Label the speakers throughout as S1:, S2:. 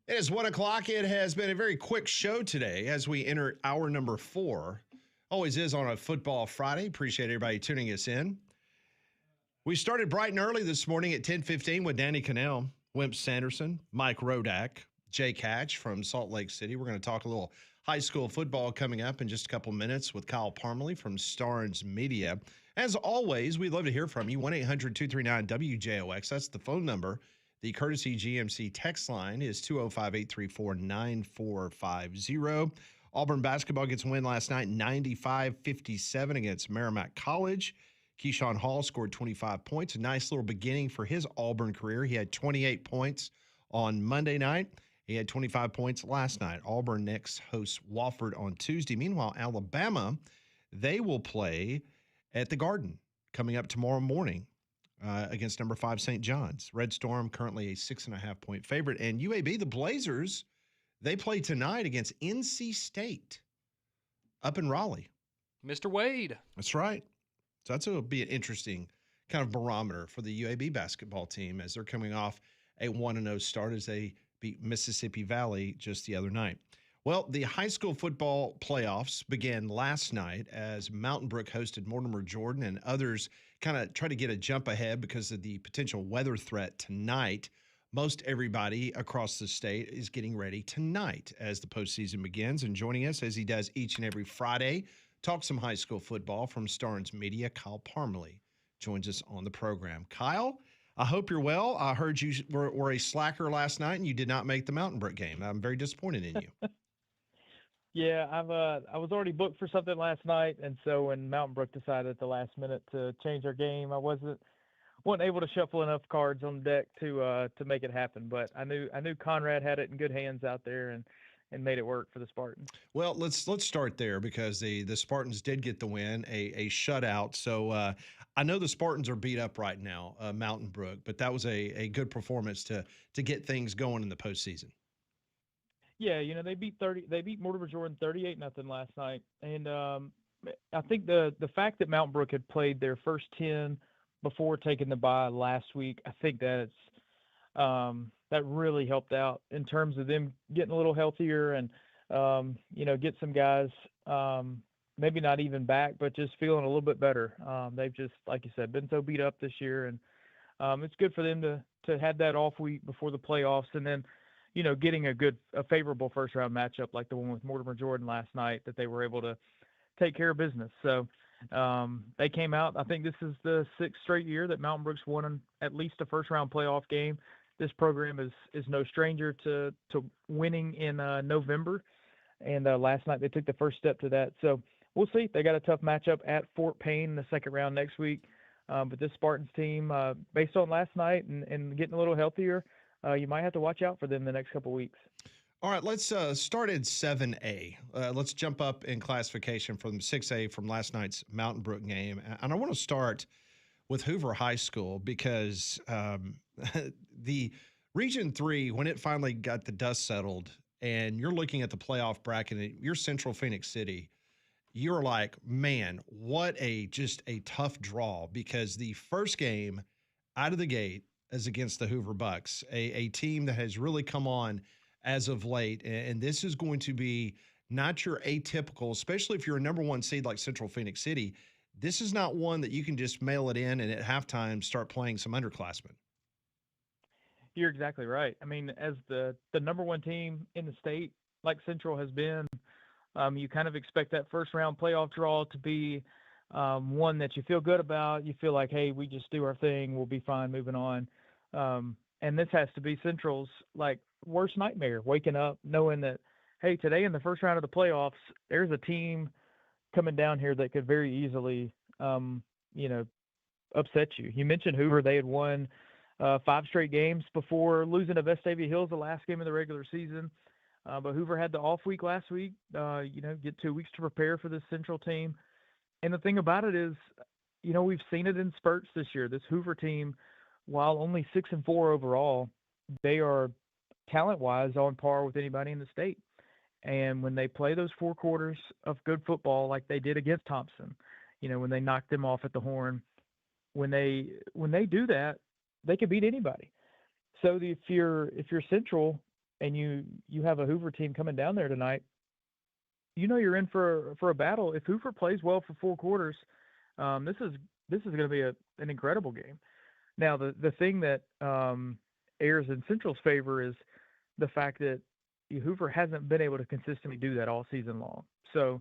S1: It is 1 o'clock. It has been a very quick show today as we enter hour number 4. Always is on a football Friday. Appreciate everybody tuning us in. We started bright and early this morning at 10:15 with Danny Cannell, Wimp Sanderson, Mike Rodak, Jake Hatch from Salt Lake City. We're going to talk a little high school football coming up in just a couple minutes with Kyle Parmley from Starnes Media. As always, we'd love to hear from you. 1-800-239-WJOX. That's the phone number. The courtesy GMC text line is 205-834-9450. Auburn basketball gets a win last night, 95-57 against Merrimack College. Keyshawn Hall scored 25 points. A nice little beginning for his Auburn career. He had 28 points on Monday night. He had 25 points last night. Auburn next hosts Wofford on Tuesday. Meanwhile, Alabama, they will play at the Garden coming up tomorrow morning against number 5 St. John's. Red Storm currently a 6.5-point favorite. And UAB, the Blazers, they play tonight against NC State up in Raleigh.
S2: Mr. Wade.
S1: That's right. So that's going to be an interesting kind of barometer for the UAB basketball team as they're coming off a 1-0 start as they beat Mississippi Valley just the other night. Well, the high school football playoffs began last night as Mountain Brook hosted Mortimer Jordan and others kind of try to get a jump ahead because of the potential weather threat tonight. Most everybody across the state is getting ready tonight as the postseason begins. And joining us, as he does each and every Friday, talk some high school football from Starnes Media, Kyle Parmley joins us on the program. Kyle, I hope you're well. I heard you were a slacker last night and you did not make the Mountain Brook game. I'm very disappointed in you.
S3: Yeah, I was already booked for something last night, and so when Mountain Brook decided at the last minute to change their game, I wasn't able to shuffle enough cards on the deck to make it happen. But I knew Conrad had it in good hands out there and made it work for the Spartans.
S1: Well, let's start there because the Spartans did get the win, a shutout. So I know the Spartans are beat up right now, Mountain Brook, but that was a good performance to get things going in the postseason.
S3: Yeah, they beat Mortimer Jordan 38-0 last night, and I think the fact that Mountain Brook had played their first 10 before taking the bye last week, I think that really helped out in terms of them getting a little healthier and get some guys maybe not even back, but just feeling a little bit better. They've just, like you said, been so beat up this year, and it's good for them to have that off week before the playoffs, and then getting a favorable first round matchup like the one with Mortimer Jordan last night that they were able to take care of business. So they came out. I think this is the 6th straight year that Mountain Brook's won at least a first round playoff game. This program is no stranger to winning in November, and last night they took the first step to that. So we'll see. They got a tough matchup at Fort Payne in the second round next week. But this Spartans team, based on last night and getting a little healthier, you might have to watch out for them the next couple of weeks.
S1: All right, let's start at 7A. Let's jump up in classification from 6A from last night's Mountain Brook game. And I want to start with Hoover High School because the Region 3, when it finally got the dust settled and you're looking at the playoff bracket and you're Central Phoenix City, you're like, man, what just a tough draw because the first game out of the gate is against the Hoover Bucks, a team that has really come on as of late. And this is going to be not your atypical, especially if you're a number 1 seed like Central Phoenix City. This is not one that you can just mail it in and at halftime start playing some underclassmen.
S3: You're exactly right. I mean, as the number 1 team in the state, like Central has been, you kind of expect that first round playoff draw to be one that you feel good about. You feel like, hey, we just do our thing. We'll be fine moving on. And this has to be Central's worst nightmare, waking up knowing that, hey, today in the first round of the playoffs, there's a team coming down here that could very easily, upset you. You mentioned Hoover. They had won 5 straight games before losing to Vestavia Hills the last game of the regular season. But Hoover had the off week last week, get 2 weeks to prepare for this Central team. And the thing about it is, we've seen it in spurts this year. This Hoover team, while only 6-4 overall, they are talent-wise on par with anybody in the state. And when they play those 4 quarters of good football like they did against Thompson, when they knocked them off at the horn, when they do that, they can beat anybody. So if you're Central, and you have a Hoover team coming down there tonight, you know you're in for a battle. If Hoover plays well for 4 quarters, this is going to be an incredible game. Now the thing that airs in Central's favor is the fact that Hoover hasn't been able to consistently do that all season long. So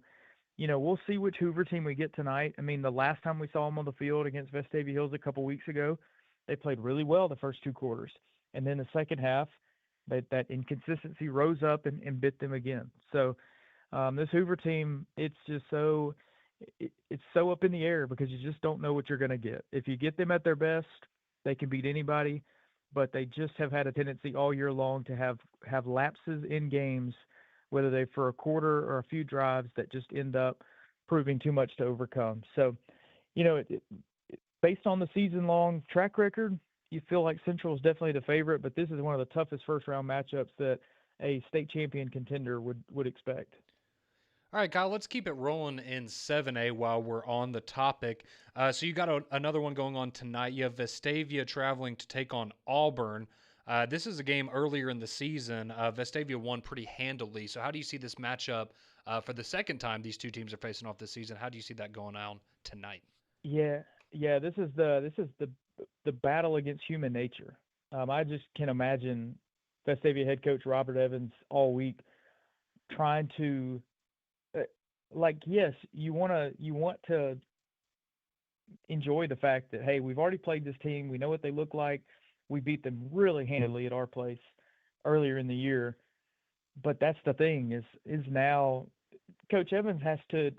S3: we'll see which Hoover team we get tonight. I mean, the last time we saw them on the field against Vestavia Hills a couple weeks ago, they played really well the first 2 quarters, and then the second half, that inconsistency rose up and bit them again. So this Hoover team, it's so up in the air because you just don't know what you're going to get. If you get them at their best, they can beat anybody, but they just have had a tendency all year long to have lapses in games, whether they for a quarter or a few drives that just end up proving too much to overcome. So, based on the season-long track record, you feel like Central is definitely the favorite, but this is one of the toughest first-round matchups that a state champion contender would expect.
S2: All right, Kyle, let's keep it rolling in 7A while we're on the topic. So you got another one going on tonight. You have Vestavia traveling to take on Auburn. This is a game earlier in the season. Vestavia won pretty handily. So how do you see this matchup for the second time these two teams are facing off this season? How do you see that going on tonight?
S3: Yeah, this is the battle against human nature. I just can imagine Vestavia head coach Robert Evans all week trying to yes, you want to enjoy the fact that, hey, we've already played this team, we know what they look like, we beat them really handily at our place earlier in the year. But that's the thing is now Coach Evans has to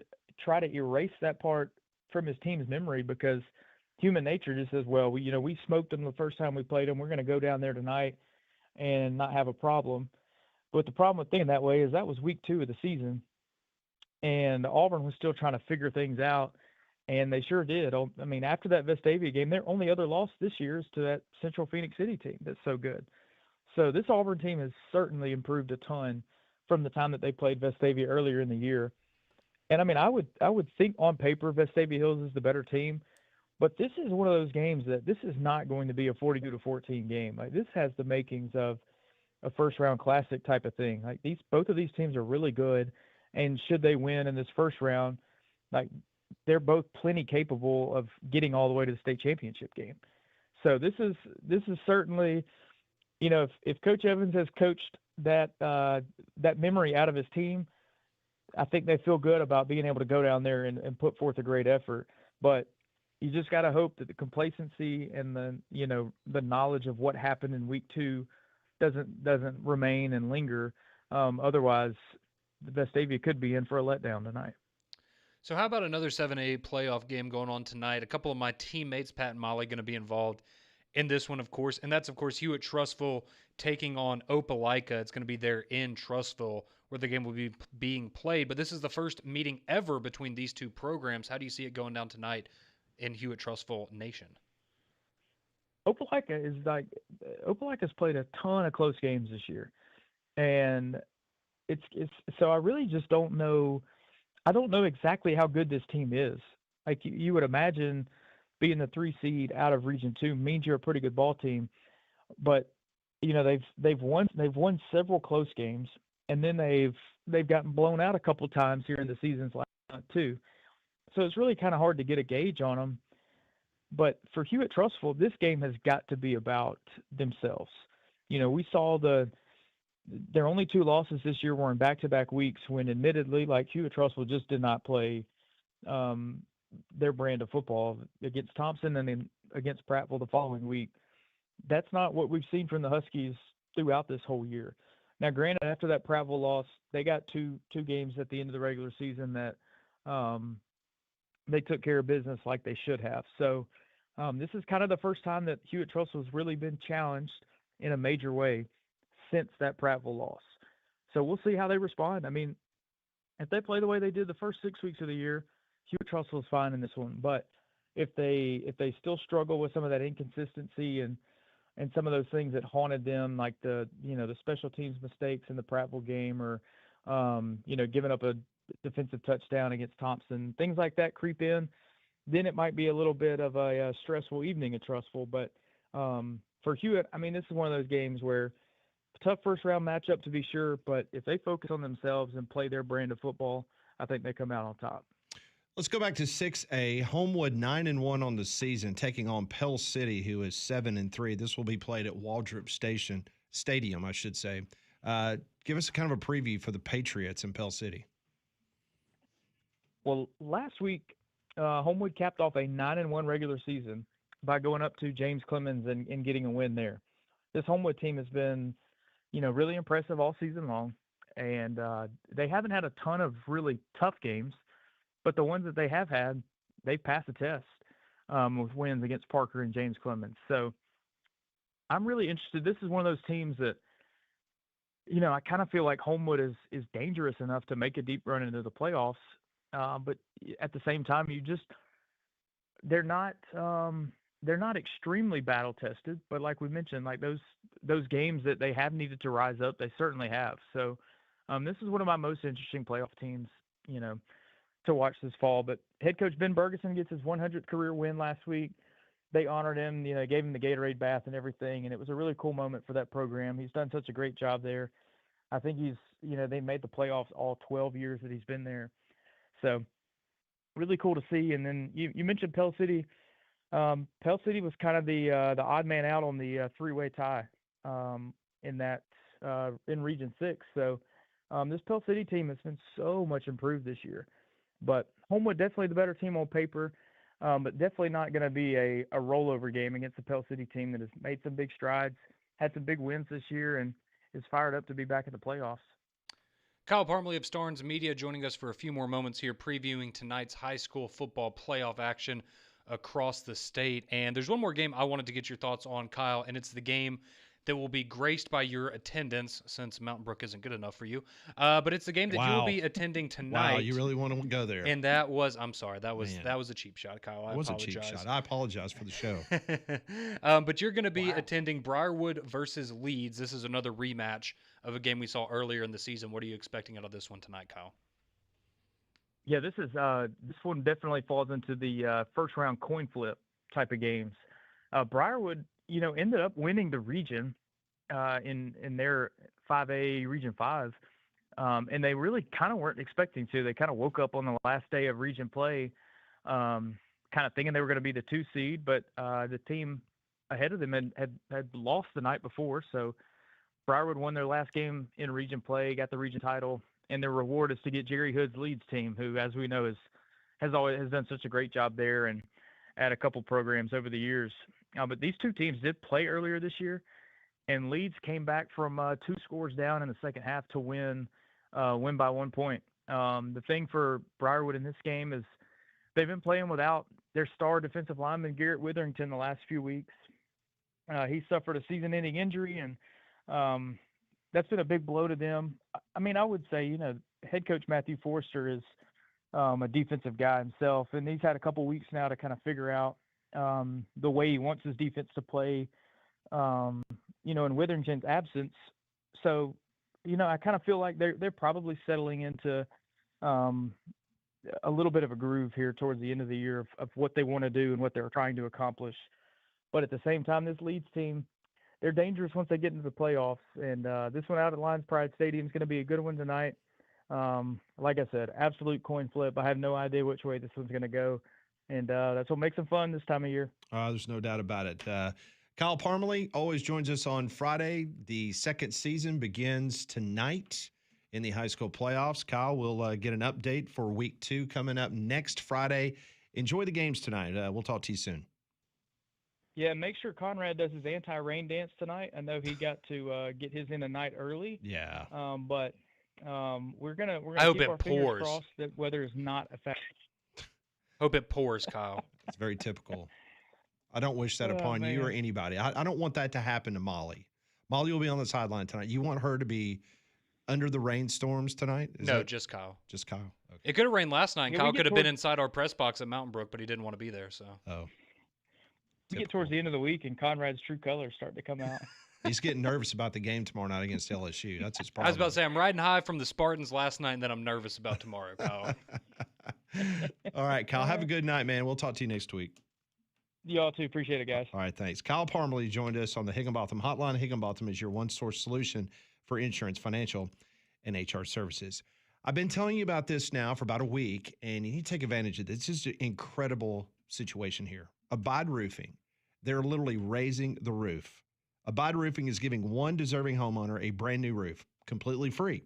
S3: try to erase that part from his team's memory, because human nature just says, well, we smoked them the first time we played them, we're going to go down there tonight and not have a problem. But the problem with thinking that way is that was week 2 of the season, and Auburn was still trying to figure things out, and they sure did. I mean, after that Vestavia game, their only other loss this year is to that Central Phoenix City team that's so good. So this Auburn team has certainly improved a ton from the time that they played Vestavia earlier in the year. And I mean, I would think on paper Vestavia Hills is the better team, but this is one of those games that this is not going to be a 42-14 game. Like, this has the makings of a first round classic type of thing. Like, both of these teams are really good. And should they win in this first round, like, they're both plenty capable of getting all the way to the state championship game. So this is certainly, if Coach Evans has coached that memory out of his team, I think they feel good about being able to go down there and put forth a great effort. But you just got to hope that the complacency and the knowledge of what happened in week 2 doesn't remain and linger. Otherwise, Vestavia could be in for a letdown tonight.
S2: So how about another 7A playoff game going on tonight? A couple of my teammates, Pat and Molly, going to be involved in this one, of course. And that's, of course, Hewitt-Trussville taking on Opelika. It's going to be there in Trussville where the game will be being played. But this is the first meeting ever between these two programs. How do you see it going down tonight in Hewitt-Trussville Nation?
S3: Opelika's played a ton of close games this year. And it's so I really just don't know. I don't know exactly how good this team is. Like, you would imagine being the 3 seed out of Region 2 means you're a pretty good ball team, but they've won several close games, and then they've gotten blown out a couple of times here in the season's last month too. So it's really kind of hard to get a gauge on them. But for Hewitt-Trussville, this game has got to be about themselves. We saw their only 2 losses this year were in back-to-back weeks when, admittedly, like, Hewitt-Trussville just did not play their brand of football against Thompson and then against Prattville the following week. That's not what we've seen from the Huskies throughout this whole year. Now, granted, after that Prattville loss, they got two games at the end of the regular season that they took care of business like they should have. So this is kind of the first time that Hewitt-Trussville has really been challenged in a major way since that Prattville loss. So we'll see how they respond. I mean, if they play the way they did the first 6 weeks of the year, Hewitt-Trussville is fine in this one. But if they still struggle with some of that inconsistency and some of those things that haunted them, like the special teams mistakes in the Prattville game, or giving up a defensive touchdown against Thompson, things like that creep in, then it might be a little bit of a stressful evening at Trussville. But for Hewitt, I mean, this is one of those games where tough first-round matchup to be sure, but if they focus on themselves and play their brand of football, I think they come out on top.
S1: Let's go back to 6A. Homewood 9-1 on the season, taking on Pell City, who is 7-3. This will be played at Waldrop Stadium, I should say. Give us a kind of a preview for the Patriots in Pell City.
S3: Well, last week, Homewood capped off a 9-1 regular season by going up to James Clemens and getting a win there. This Homewood team has been, really impressive all season long, and they haven't had a ton of really tough games, but the ones that they have had, they've passed the test with wins against Parker and James Clemens. So I'm really interested. This is one of those teams that, I kind of feel like Homewood is dangerous enough to make a deep run into the playoffs. But at the same time, they're not extremely battle tested, but like we mentioned, like those games that they have needed to rise up, they certainly have. So this is one of my most interesting playoff teams, to watch this fall. But head coach Ben Bergeson gets his 100th career win last week. They honored him, gave him the Gatorade bath and everything, and it was a really cool moment for that program. He's done such a great job there. I think they made the playoffs all 12 years that he's been there. So really cool to see. And then you mentioned Pell City. Pell City was kind of the odd man out on the three-way tie in Region 6. So this Pell City team has been so much improved this year. But Homewood definitely the better team on paper, but definitely not going to be a rollover game against the Pell City team that has made some big strides, had some big wins this year, and is fired up to be back in the playoffs.
S2: Kyle Parmley of Starnes Media joining us for a few more moments here, previewing tonight's high school football playoff action across the state. And there's one more game I wanted to get your thoughts on, Kyle, and it's the game that will be graced by your attendance since Mountain Brook isn't good enough for you. But it's the game that you will be attending tonight.
S1: Wow, you really want to go there.
S2: And that was a cheap shot, Kyle.
S1: It was a cheap shot. I apologize for the show.
S2: But you're going to be attending Briarwood versus Leeds. This is another rematch of a game we saw earlier in the season. What are you expecting out of this one tonight, Kyle?
S3: Yeah, this one definitely falls into the first round coin flip type of games. Briarwood, ended up winning the region in their 5A Region 5, and they really kind of weren't expecting to. They kind of woke up on the last day of region play, kind of thinking they were going to be the 2 seed, but the team ahead of them had lost the night before. So Briarwood won their last game in region play, got the region title, and their reward is to get Jerry Hood's Leeds team, who, as we know, has done such a great job there and at a couple programs over the years. But these two teams did play earlier this year, and Leeds came back from 2 scores down in the second half to win by 1 point. The thing for Briarwood in this game is they've been playing without their star defensive lineman, Garrett Witherington, the last few weeks. He suffered a season-ending injury, and that's been a big blow to them. I mean, I would say, head coach Matthew Forster is a defensive guy himself, and he's had a couple weeks now to kind of figure out the way he wants his defense to play, in Witherington's absence. So, I kind of feel like they're probably settling into a little bit of a groove here towards the end of the year of what they want to do and what they're trying to accomplish. But at the same time, this Leeds team, they're dangerous once they get into the playoffs. And this one out at Lions Pride Stadium is going to be a good one tonight. Like I said, absolute coin flip. I have no idea which way this one's going to go. And that's what makes them fun this time of year.
S1: There's no doubt about it. Kyle Parmley always joins us on Friday. The second season begins tonight in the high school playoffs. Kyle, we'll get an update for week 2 coming up next Friday. Enjoy the games tonight. We'll talk to you soon.
S3: Yeah, make sure Conrad does his anti-rain dance tonight. I know he got to get his in a night early.
S1: Yeah.
S3: But we're gonna
S2: I hope
S3: keep
S2: it
S3: our
S2: pours.
S3: fingers crossed that weather is not affected.
S2: Hope it pours, Kyle.
S1: It's very typical. I don't wish that upon you or anybody. I don't want that to happen to Molly. Molly will be on the sideline tonight. You want her to be under the rainstorms tonight?
S2: Just Kyle.
S1: Just Kyle. Okay.
S2: It could have rained last night. Kyle could have been inside our press box at Mountain Brook, but he didn't want to be there. So.
S1: Oh.
S3: We get towards the end of the week, and Conrad's true colors start to come out.
S1: He's getting nervous about the game tomorrow night against LSU. That's his problem.
S2: I was about to say, I'm riding high from the Spartans last night, and then I'm nervous about tomorrow, Kyle.
S1: All right, Kyle. Have a good night, man. We'll talk to you next week.
S3: Y'all too. Appreciate it, guys.
S1: All right, thanks. Kyle Parmley joined us on the Higginbotham Hotline. Higginbotham is your one-source solution for insurance, financial, and HR services. I've been telling you about this now for about a week, and you need to take advantage of this. This is an incredible situation here. Abide Roofing, they're literally raising the roof. Abide Roofing is giving one deserving homeowner a brand new roof, completely free.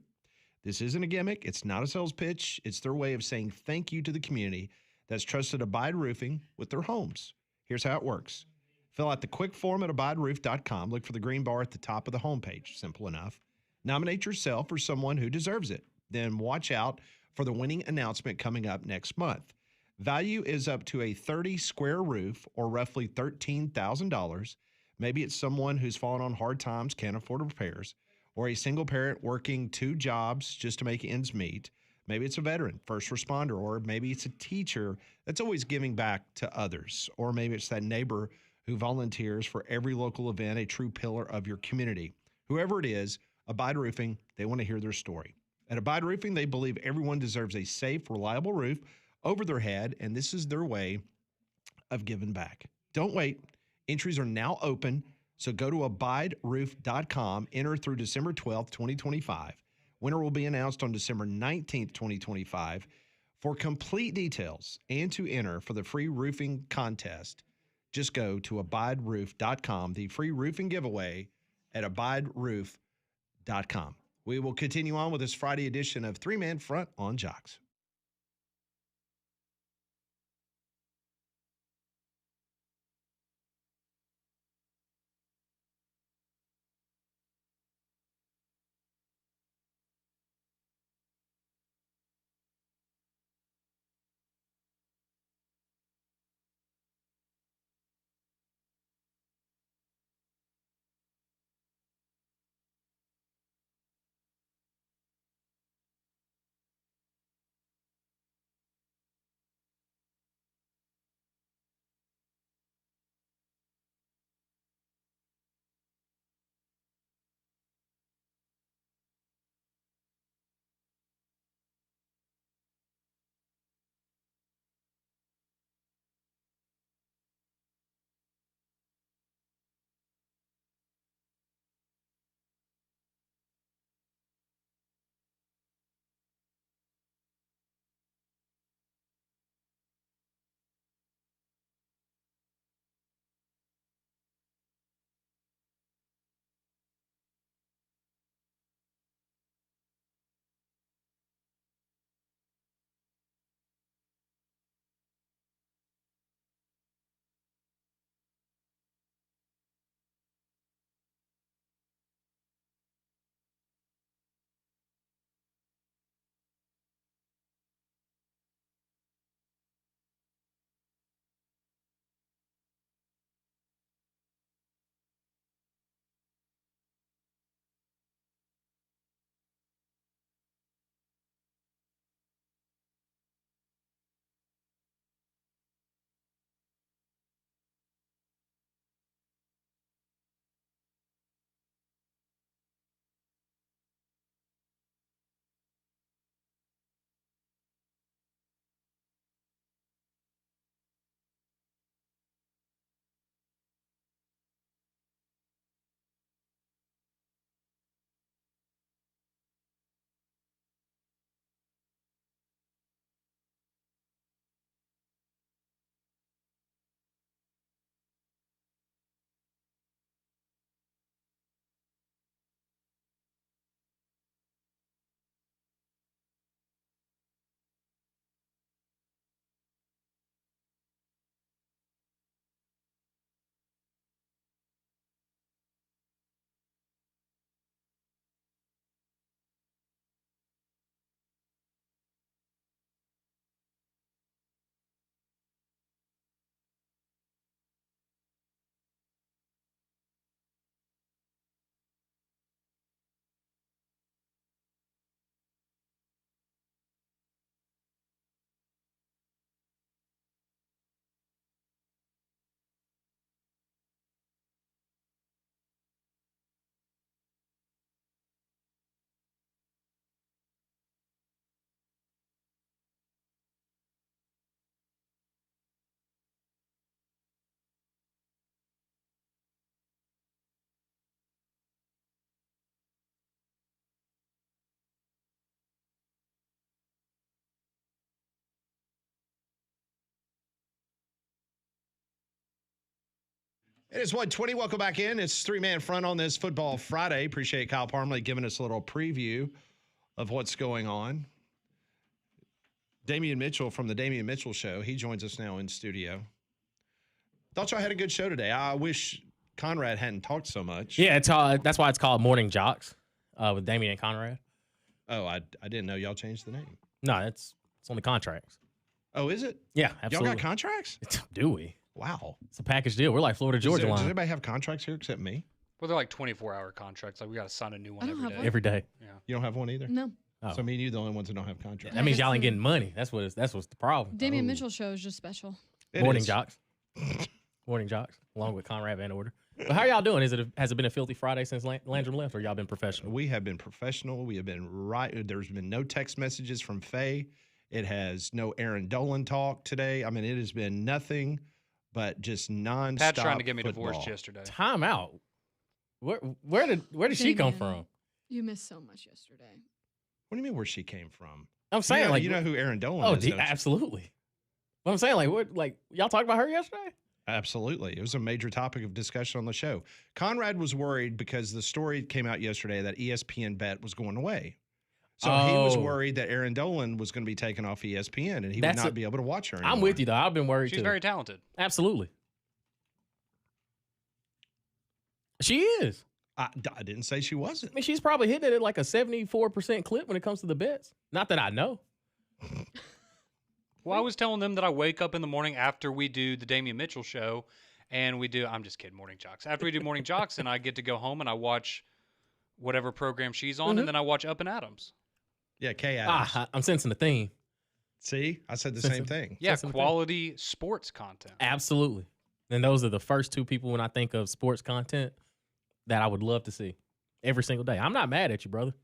S1: This isn't a gimmick. It's not a sales pitch. It's their way of saying thank you to the community that's trusted Abide Roofing with their homes. Here's how it works. Fill out the quick form at abideroof.com. Look for the green bar at the top of the homepage. Simple enough. Nominate yourself or someone who deserves it. Then watch out for the winning announcement coming up next month. Value is up to a 30-square roof or roughly $13,000. Maybe it's someone who's fallen on hard times, can't afford repairs, or a single parent working two jobs just to make ends meet. Maybe it's a veteran, first responder, or maybe it's a teacher that's always giving back to others. Or maybe it's that neighbor who volunteers for every local event, a true pillar of your community. Whoever it is, Abide Roofing, they want to hear their story. At Abide Roofing, they believe everyone deserves a safe, reliable roof over their head, and this is their way of giving back. Don't wait. Entries are now open, so go to abideroof.com, enter through December 12th, 2025. Winner will be announced on December 19th, 2025. For complete details and to enter for the free roofing contest, just go to abideroof.com, the free roofing giveaway at abideroof.com. We will continue on with this Friday edition of Three Man Front on Jocks. It is 1:20. Welcome back in. It's three-man front on this Football Friday. Appreciate Kyle Parmley giving us a little preview of what's going on. Damian Mitchell from the Damian Mitchell Show. He joins us now in studio. Thought y'all had a good show today. I wish Conrad hadn't talked so much.
S4: Yeah, that's why it's called Morning Jocks with Damian and Conrad.
S1: Oh, I didn't know y'all changed the name.
S4: No, it's only contracts.
S1: Oh, is it?
S4: Yeah, absolutely.
S1: Y'all got contracts?
S4: Do we?
S1: Wow.
S4: It's a package deal. We're like Florida Georgia
S1: Does
S4: line
S1: anybody have contracts here except me?
S2: Well, they're like 24-hour contracts. Like we got to sign a new one
S5: I don't
S2: every
S5: have
S2: day.
S5: one.
S4: every day.
S2: Yeah.
S1: You don't have one either?
S5: No.
S4: Oh.
S1: So me and you the only ones that don't have contracts.
S4: That means
S5: guess
S4: y'all ain't
S5: so.
S4: getting money. That's what's the problem.
S5: Damian
S1: Oh.
S5: Mitchell show is just special.
S1: It
S4: Morning
S1: is.
S4: Jocks. Morning Jocks, along with Conrad Van Order. But how y'all doing? Has it been a filthy Friday since Landrum left, or y'all been professional?
S1: We have been professional. We have been right. There's been no text messages from Faye. It has no Aaron Dolan talk today. I mean, it has been nothing but just nonstop.
S2: Pat's trying to get me
S1: football.
S2: divorced yesterday.
S4: Time out. Where did she come
S5: Damian.
S4: from?
S5: You missed so much yesterday.
S1: What do you mean where she came from?
S4: I'm saying
S1: you know who Aaron Dolan
S4: Oh,
S1: is. don't you?
S4: absolutely. But I'm saying y'all talked about her yesterday?
S1: Absolutely. It was a major topic of discussion on the show. Conrad was worried because the story came out yesterday that ESPN Bet was going away. So he was
S4: Oh.
S1: worried that Aaron Dolan was going to be taken off ESPN and he would not be able to watch her anymore.
S4: I'm with you though. I've been worried
S2: She's
S4: too.
S2: very talented.
S4: Absolutely. She is.
S1: I didn't say she wasn't.
S4: I mean, she's probably hitting it at like a 74% clip when it comes to the bets. Not that I know.
S2: Well, I was telling them that I wake up in the morning after we do the Damian Mitchell show, and I'm just kidding, Morning Jocks. After we do Morning Jocks, and I get to go home and I watch whatever program she's on, and then I watch Up and Adams.
S1: Yeah, Kay Adams.
S4: I'm sensing the theme.
S1: See, I said the
S4: Since
S1: same
S4: it-
S1: thing.
S2: Yeah,
S4: That's something.
S2: quality sports content.
S4: Absolutely. And those are the first two people when I think of sports content that I would love to see every single day. I'm not mad at you, brother.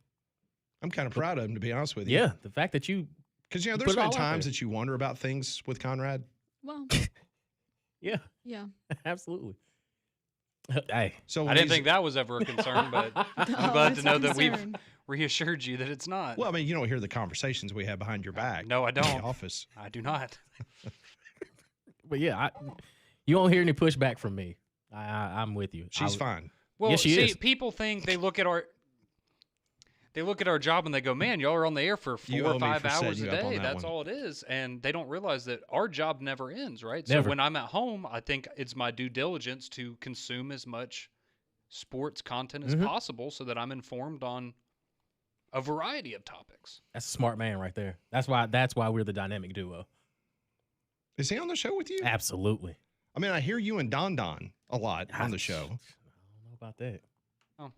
S1: I'm kind of proud of him, to be honest with you.
S4: Yeah, the fact that you,
S1: Because, there's
S4: Put it
S1: been
S4: all out
S1: times
S4: there.
S1: that you wonder about things with Conrad.
S5: Well,
S4: yeah,
S5: yeah.
S4: absolutely. Hey,
S1: So
S2: I
S1: when
S2: didn't
S1: he's-
S2: think that was ever a concern, but I'm
S5: Oh,
S2: glad
S5: it's
S2: to
S5: a
S2: know that we've
S5: concern.
S2: reassured you that it's not.
S1: Well, I mean, you don't hear the conversations we have behind your back.
S2: No, I
S1: in the
S2: don't.
S1: office.
S2: I do not.
S4: but yeah, you won't hear any pushback from me. I'm with you.
S1: She's fine.
S2: Well,
S4: Yes, she
S2: see,
S4: is.
S2: people think they look at our job and they go, "Man, y'all are on the air for
S1: You
S2: 4
S1: owe
S2: or
S1: me
S2: 5
S1: for setting
S2: hours a
S1: you up on
S2: day.
S1: that
S2: That's
S1: one."
S2: all it is." And they don't realize that our job never ends, right?
S4: Never.
S2: So when I'm at home, I think it's my due diligence to consume as much sports content as possible so that I'm informed on a variety of topics.
S4: That's a smart man right there. That's why we're the dynamic duo.
S1: Is he on the show with you?
S4: Absolutely.
S1: I mean, I hear you and Don Don a lot on the show.
S4: I don't know about that.
S2: Oh.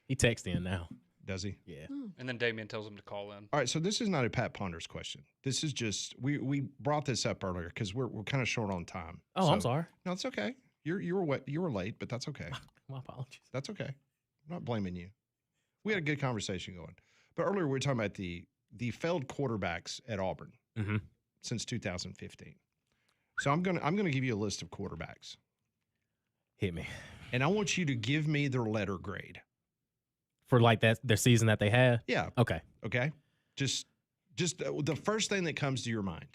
S4: He texts in now.
S1: Does he?
S4: Yeah.
S2: And then Damien tells him to call in.
S1: All right, so this is not a Pat Ponders question. This is just we brought this up earlier because we're kind of short on time.
S4: Oh, I'm
S1: So-
S4: sorry.
S1: No, it's okay. You were late, but that's okay.
S4: My apologies.
S1: That's okay. I'm not blaming you. We had a good conversation going. But earlier we were talking about the failed quarterbacks at Auburn
S4: Mm-hmm.
S1: since 2015. So I'm gonna give you a list of quarterbacks,
S4: Hit me.
S1: and I want you to give me their letter grade.
S4: For like their season that they had?
S1: Yeah.
S4: Okay.
S1: Okay. Just the first thing that comes to your mind.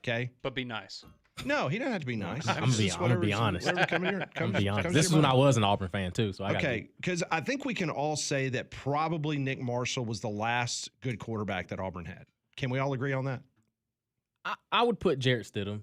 S1: Okay.
S2: But be nice.
S1: No, he doesn't have to be nice.
S4: I'm
S1: It's
S4: gonna be-
S1: just
S4: I'm gonna be
S1: whatever's-
S4: honest.
S1: whatever come in your-
S4: I'm
S1: comes-
S4: gonna be honest.
S1: comes
S4: This
S1: to
S4: is
S1: your
S4: when I
S1: mind.
S4: was an Auburn fan too, so I got
S1: Okay, because I think we can all say that probably Nick Marshall was the last good quarterback that Auburn had. Can we all agree on that?
S4: I would put Jarrett Stidham,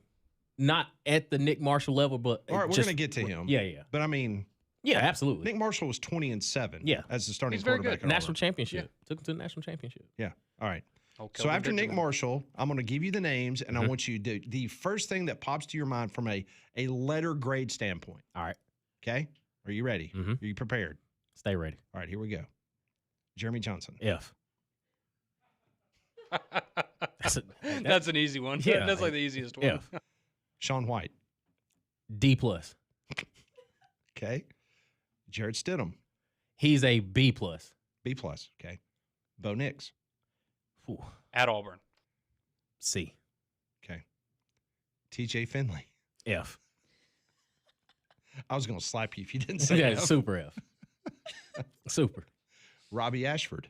S4: not at the Nick Marshall level, but
S1: All right, we're
S4: just-
S1: going to get to him.
S4: Yeah.
S1: But I mean,
S4: Yeah, absolutely.
S1: Nick Marshall was 20-7
S4: Yeah.
S1: as the starting
S2: He's very
S1: quarterback
S2: good.
S1: at
S4: National
S1: Auburn.
S4: championship. Took him to the national championship.
S1: Yeah. All right.
S2: Oh,
S1: So
S2: Kelvin
S1: after Nick
S2: Benjamin.
S1: Marshall, I'm going to give you the names, and I want you to do the first thing that pops to your mind from a letter grade standpoint.
S4: All right.
S1: Okay? Are you ready?
S4: Mhm.
S1: Are you prepared?
S4: Stay ready.
S1: All right, here we go. Jeremy Johnson.
S4: F.
S2: That's an easy one.
S4: Yeah.
S2: That's like the easiest one.
S4: F.
S1: Sean White.
S4: D plus.
S1: Okay. Jared Stidham.
S4: He's a B plus.
S1: B plus. Okay. Bo Nix.
S4: Ooh,
S2: At Auburn.
S4: C.
S1: Okay. TJ Finley.
S4: F.
S1: I was going to slap you if you didn't say
S4: Yeah,
S1: that.
S4: super F. Super.
S1: Robbie Ashford.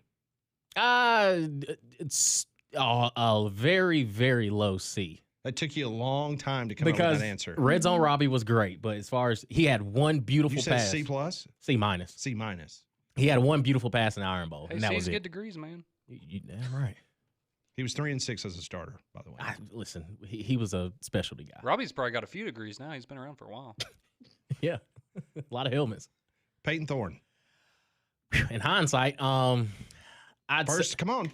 S4: It's a very, very low C.
S1: That took you a long time to come up
S4: Because
S1: with that answer.
S4: Red Zone Robbie was great, but as far as he had one beautiful
S1: You said
S4: pass.
S1: C plus,
S4: C minus.
S1: C minus.
S4: He had one beautiful pass in the Iron Bowl,
S2: Hey,
S4: and that was
S2: C's
S4: it.
S2: get degrees, man.
S4: You damn right.
S1: He was 3-6 as a starter, by the way.
S4: Listen, he was a specialty guy.
S2: Robbie's probably got a few degrees now. He's been around for a while.
S4: Yeah, a lot of helmets.
S1: Peyton Thorne.
S4: In hindsight, I'd
S1: First,
S4: say
S1: come on.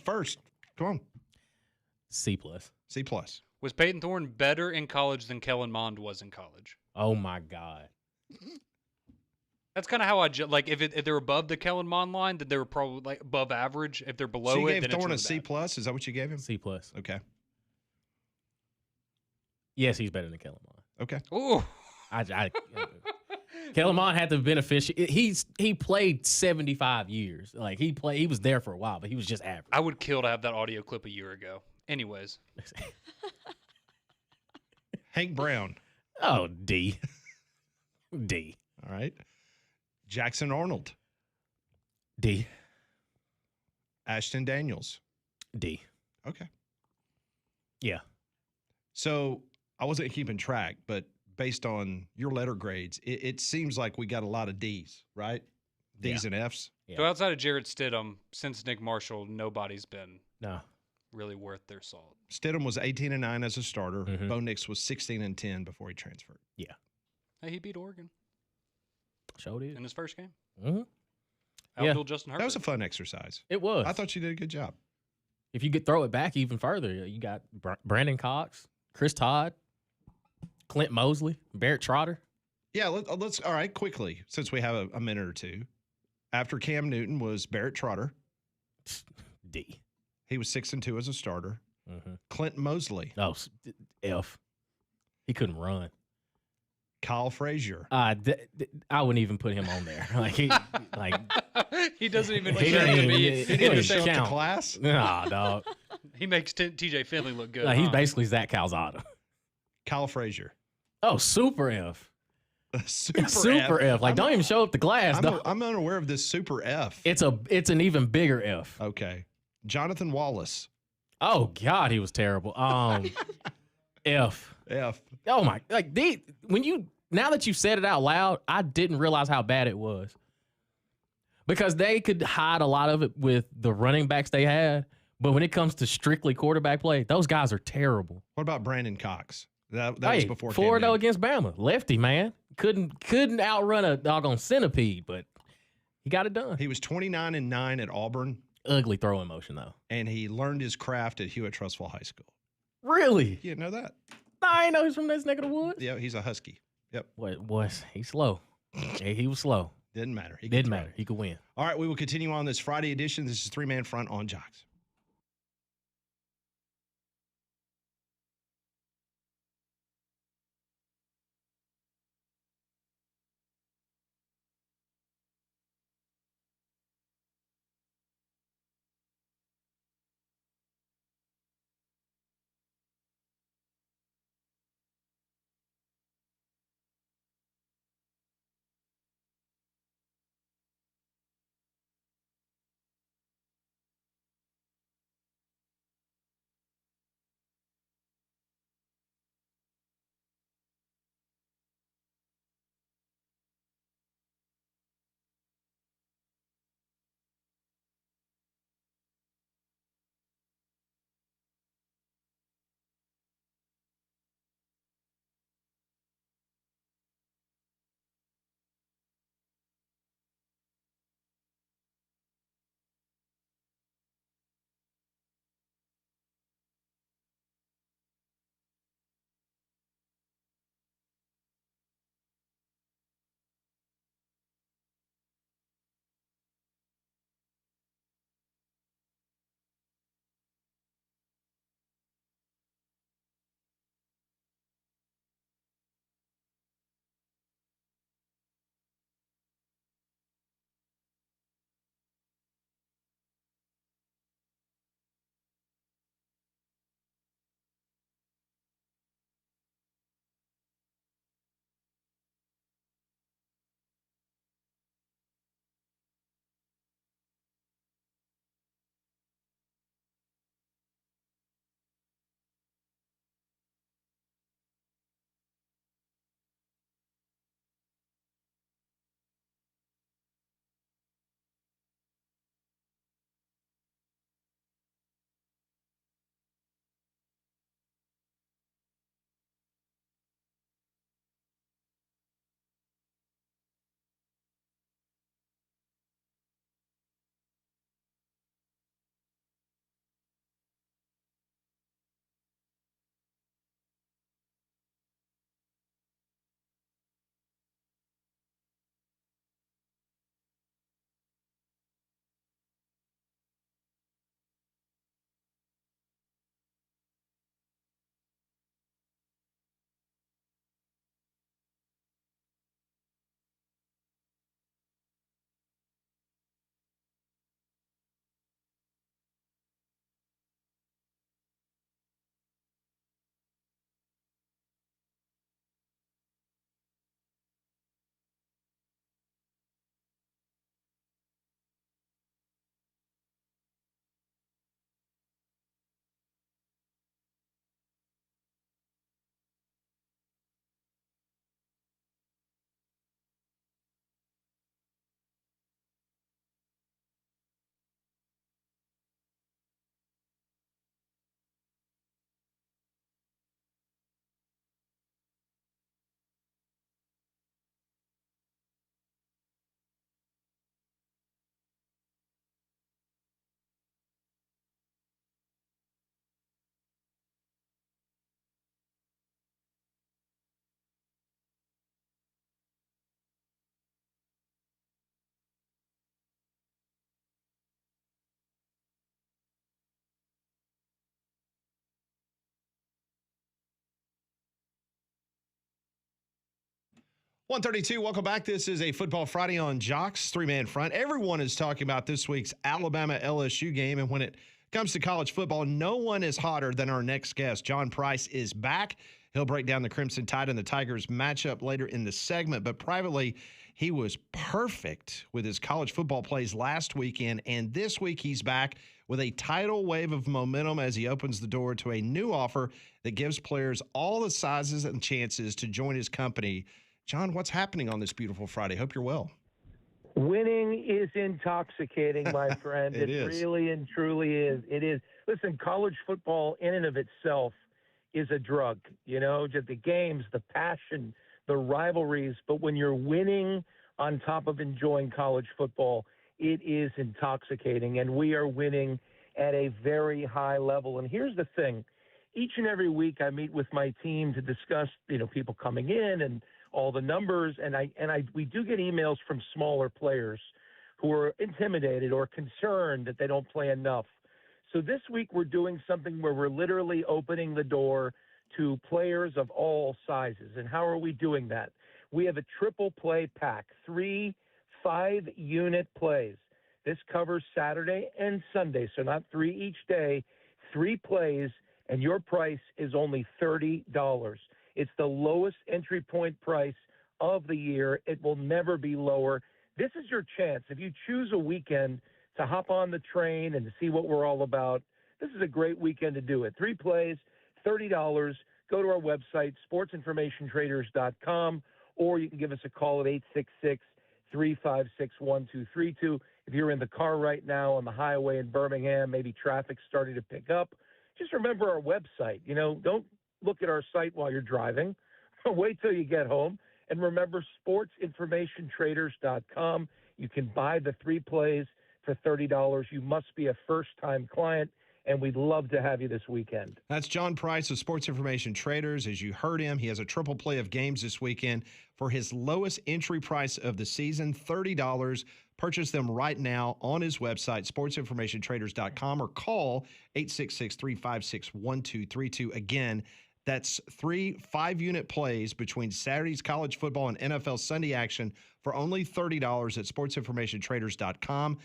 S4: C plus.
S1: C plus.
S2: Was Peyton Thorne better in college than Kellen Mond was in college?
S4: Oh my God.
S2: That's kind of how I like. If they're above the Kellen Mond line, then they were probably like above average. If they're below
S1: So you
S2: it,
S1: gave
S2: then
S1: Thorne a
S2: it's
S1: C
S2: really bad.
S1: plus? Is that what you gave him?
S4: C plus.
S1: Okay.
S4: Yes, he's better than Kellen Mond.
S1: Okay.
S2: Ooh.
S4: Kellen Mond had the beneficial. He played 75 years. Like he was there for a while, but he was just average.
S2: I would kill to have that audio clip a year ago. Anyways,
S1: Hank Brown.
S4: Oh, D. D.
S1: All right. Jackson Arnold.
S4: D.
S1: Ashton Daniels.
S4: D.
S1: Okay.
S4: Yeah.
S1: So I wasn't keeping track, but based on your letter grades, it seems like we got a lot of D's, right? D's and F's.
S4: Yeah.
S2: so outside of Jarrett Stidham, since Nick Marshall, nobody's been
S4: No.
S2: really worth their salt.
S1: Stidham was 18-9 as a starter.
S4: Mhm.
S1: Bo Nix was 16-10 before he transferred.
S2: Hey, he beat Oregon
S4: Showed it.
S2: in his first game.
S4: Mm-hmm.
S2: Outdueled Justin Herbert.
S1: That was a fun exercise.
S4: It was.
S1: I thought you did a good job.
S4: If you could throw it back even further, you got Brandon Cox, Chris Todd, Clint Mosley, Barrett Trotter.
S1: Yeah, let's all right, quickly, since we have a minute or two. After Cam Newton was Barrett Trotter.
S4: D.
S1: He was 6-2 as a starter.
S4: Mm-hmm.
S1: Clint Mosley.
S4: Oh, F. He couldn't run.
S1: Kyle Frazier.
S4: I wouldn't even put him on there.
S2: He doesn't even
S4: He
S2: deserve
S4: didn't
S2: to
S4: even-
S2: be.
S1: He
S4: he
S1: didn't
S4: didn't
S1: show up to
S4: count.
S1: class.
S4: Nah, dog.
S2: He makes TJ Finley look good.
S4: He's
S2: huh?
S4: basically Zach Calzada.
S1: Kyle Frazier.
S4: Oh, super F.
S1: Super
S4: F. Like,
S1: I'm-
S4: don't even show up to class. dog.
S1: I'm unaware of this super F.
S4: It's an even bigger F.
S1: Okay. Jonathan Wallace.
S4: Oh God, he was terrible. F.
S1: F.
S4: Oh my! Now that you said it out loud, I didn't realize how bad it was. Because they could hide a lot of it with the running backs they had, but when it comes to strictly quarterback play, those guys are terrible.
S1: What about Brandon Cox? That was before
S4: 4-0
S1: Cam Newton.
S4: against Bama, lefty man, couldn't outrun a doggone centipede, but he got it done.
S1: He was 29-9 at Auburn,
S4: Ugly throwing motion though.
S1: and he learned his craft at Hewitt-Trussville High School.
S4: Really?
S1: You didn't know that?
S4: No, I ain't know he's from this neck of the woods.
S1: Yeah, he's a Husky. Yep.
S4: What was he's slow? Yeah, he was slow.
S1: Didn't matter. He could
S4: Didn't
S1: throw.
S4: matter. He could win.
S1: All right, we will continue on this Friday edition. This is Three Man Front on Jocks. 132, welcome back. This is a Football Friday on Jocks, three-man front. Everyone is talking about this week's Alabama-LSU game, and when it comes to college football, no one is hotter than our next guest. John Price is back. He'll break down the Crimson Tide and the Tigers matchup later in the segment, but privately, he was perfect with his college football plays last weekend, and this week he's back with a tidal wave of momentum as he opens the door to a new offer that gives players all the sizes and chances to join his company. John, what's happening on this beautiful Friday? Hope you're well.
S6: Winning is intoxicating, my friend.
S1: It is.
S6: Really and truly is. It is. Listen, college football in and of itself is a drug, just the games, the passion, the rivalries. But when you're winning on top of enjoying college football, it is intoxicating. And we are winning at a very high level. And here's the thing. Each and every week I meet with my team to discuss, people coming in and all the numbers, and we do get emails from smaller players who are intimidated or concerned that they don't play enough. So this week we're doing something where we're literally opening the door to players of all sizes. And how are we doing that? We have a triple play pack, 3 5-unit plays. This covers Saturday and Sunday, so not 3 each day, 3 plays, and your price is only $30. It's the lowest entry point price of the year. It will never be lower. This is your chance. If you choose a weekend to hop on the train and to see what we're all about, this is a great weekend to do it. 3 plays, $30. Go to our website, sportsinformationtraders.com, or you can give us a call at 866-356-1232. If you're in the car right now on the highway in Birmingham, maybe traffic's starting to pick up, just remember our website. Don't look at our site while you're driving. Wait till you get home. And remember, sportsinformationtraders.com. You can buy the 3 plays for $30. You must be a first-time client, and we'd love to have you this weekend.
S1: That's John Price of Sports Information Traders. As you heard him, he has a triple play of games this weekend for his lowest entry price of the season, $30. Purchase them right now on his website, sportsinformationtraders.com, or call 866-356-1232. Again, that's 3 5-unit plays between Saturday's college football and NFL Sunday action for only $30 at sportsinformationtraders.com.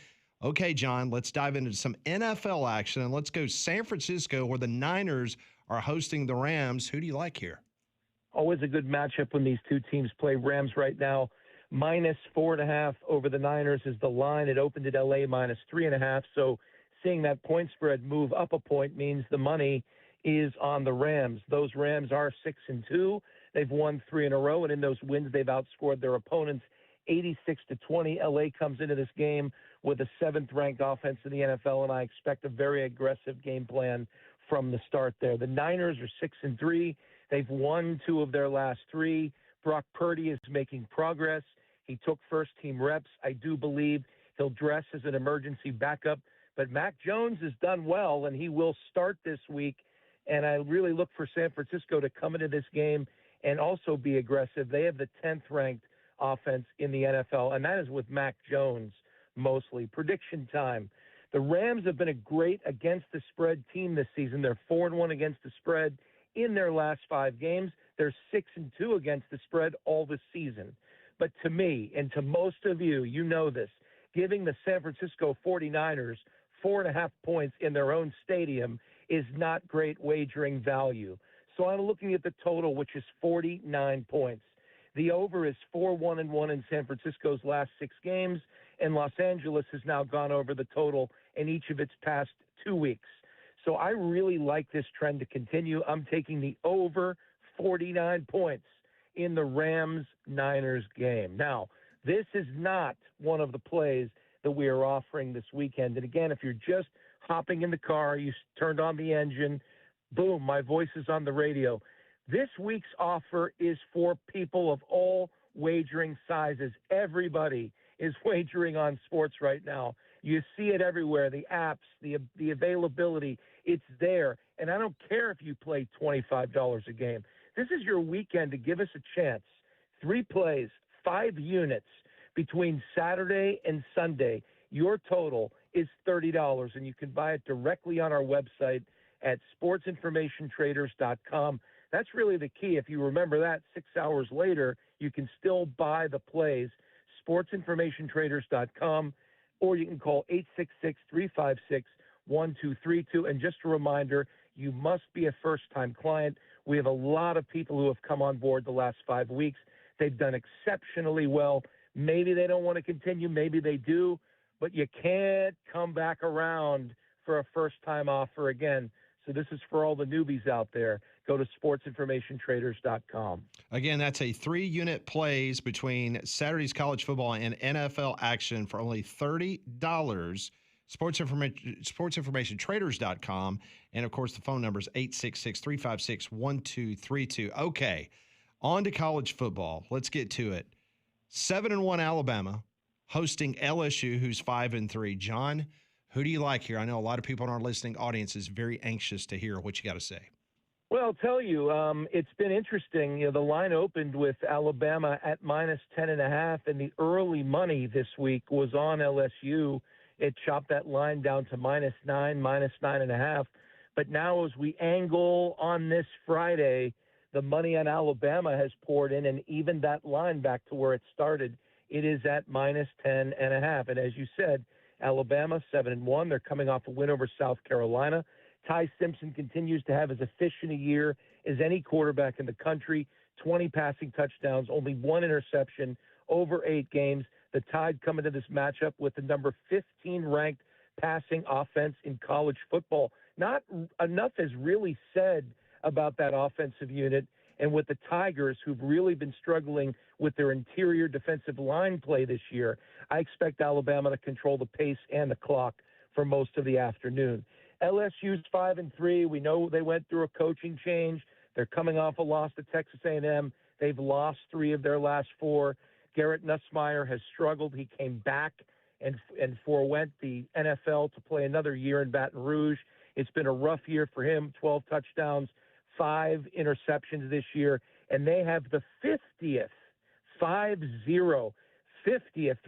S1: Okay, John, let's dive into some NFL action, and let's go San Francisco, where the Niners are hosting the Rams. Who do you like here?
S6: Always a good matchup when these two teams play. Rams right now, -4.5 over the Niners is the line. It opened at LA -3.5. So seeing that point spread move up a point means the money is on the Rams. Those Rams are 6-2. They've won 3 in a row, and in those wins, they've outscored their opponents 86-20. LA comes into this game with a 7th-ranked offense in the NFL, and I expect a very aggressive game plan from the start there. The Niners are 6-3. They've won 2 of their last 3. Brock Purdy is making progress. He took first-team reps. I do believe he'll dress as an emergency backup. But Mac Jones has done well, and he will start this week. And I really look for San Francisco to come into this game and also be aggressive. They have the 10th-ranked offense in the NFL, and that is with Mac Jones mostly. Prediction time. The Rams have been a great against-the-spread team this season. They're 4-1 against the spread in their last 5 games. They're 6-2 against the spread all this season. But to me, and to most of you, you know this, giving the San Francisco 49ers 4.5 points in their own stadium is not great wagering value. So I'm looking at the total, which is 49 points. The over is 4-1-1 in San Francisco's last 6 games, and Los Angeles has now gone over the total in each of its past 2 weeks. So I really like this trend to continue. I'm taking the over 49 points in the Rams-Niners game. Now, this is not one of the plays that we are offering this weekend. And again, if you're just hopping in the car, you turned on the engine, boom, my voice is on the radio. This week's offer is for people of all wagering sizes. Everybody is wagering on sports right now. You see it everywhere, the apps, the availability, it's there. And I don't care if you play $25 a game. This is your weekend to give us a chance. 3 plays, 5 units between Saturday and Sunday. Your total is $30, and you can buy it directly on our website at sportsinformationtraders.com. That's really the key. If you remember that, 6 hours later, You can still buy the plays, sportsinformationtraders.com, or you can call 866-356-1232. And just a reminder, you must be a first-time client. We have a lot of people who have come on board the last 5 weeks. They've done exceptionally well. Maybe they don't want to continue. Maybe they do. But you can't come back around for a first-time offer again. So this is for all the newbies out there. Go to sportsinformationtraders.com.
S1: Again, that's a 3-unit plays between Saturday's college football and NFL action for only $30. Sportsinformationtraders.com. And, of course, the phone number is 866-356-1232. Okay, on to college football. Let's get to it. 7-1 Alabama hosting LSU, who's 5-3. John, who do you like here? I know a lot of people in our listening audience is very anxious to hear what you got to say.
S6: Well, I'll tell you, it's been interesting. The line opened with Alabama at -10.5, and the early money this week was on LSU. It chopped that line down to -9, -9.5. But now as we angle on this Friday, the money on Alabama has poured in and even that line back to where it started. It is at -10.5. And as you said, Alabama 7-1. They're coming off a win over South Carolina. Ty Simpson continues to have as efficient a year as any quarterback in the country. 20 passing touchdowns, only 1 interception over 8 games. The Tide come into this matchup with the number 15 ranked passing offense in college football. Not enough is really said about that offensive unit. And with the Tigers, who've really been struggling with their interior defensive line play this year, I expect Alabama to control the pace and the clock for most of the afternoon. LSU's 5-3. We know they went through a coaching change. They're coming off a loss to Texas A&M. They've lost 3 of their last 4. Garrett Nussmeier has struggled. He came back and forewent the NFL to play another year in Baton Rouge. It's been a rough year for him, 12 touchdowns, 5 interceptions this year, and they have the 50th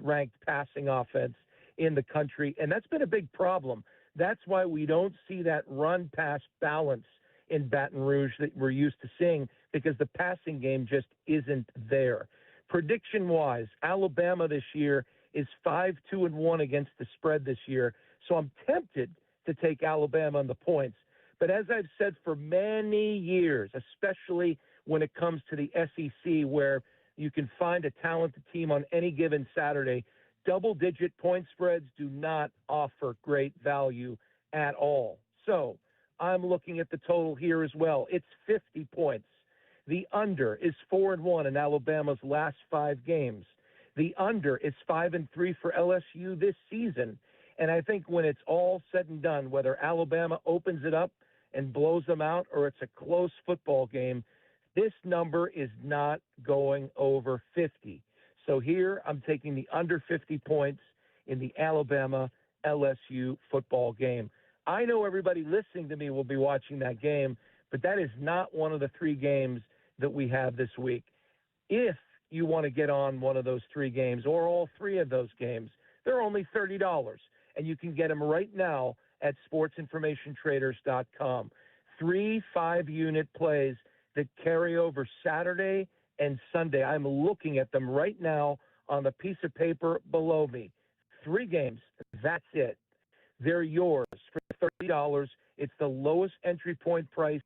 S6: ranked passing offense in the country, and that's been a big problem. That's why we don't see that run-pass balance in Baton Rouge that we're used to seeing, because the passing game just isn't there. Prediction-wise, Alabama this year is 5-2-1 against the spread this year, so I'm tempted to take Alabama on the points. But as I've said for many years, especially when it comes to the SEC, where you can find a talented team on any given Saturday, double-digit point spreads do not offer great value at all. So I'm looking at the total here as well. It's 50 points. The under is 4-1 in Alabama's last 5 games. The under is 5-3 for LSU this season. And I think when it's all said and done, whether Alabama opens it up and blows them out or it's a close football game, this number is not going over 50. So here I'm taking the under 50 points in the Alabama-LSU football game. I know everybody listening to me will be watching that game, but that is not one of the 3 games that we have this week. If you want to get on one of those 3 games or all 3 of those games, they're only $30, and you can get them right now at sportsinformationtraders.com. 3 5-unit plays that carry over Saturday and Sunday. I'm looking at them right now on the piece of paper below me. 3 games. That's it. They're yours for $30. It's the lowest entry point price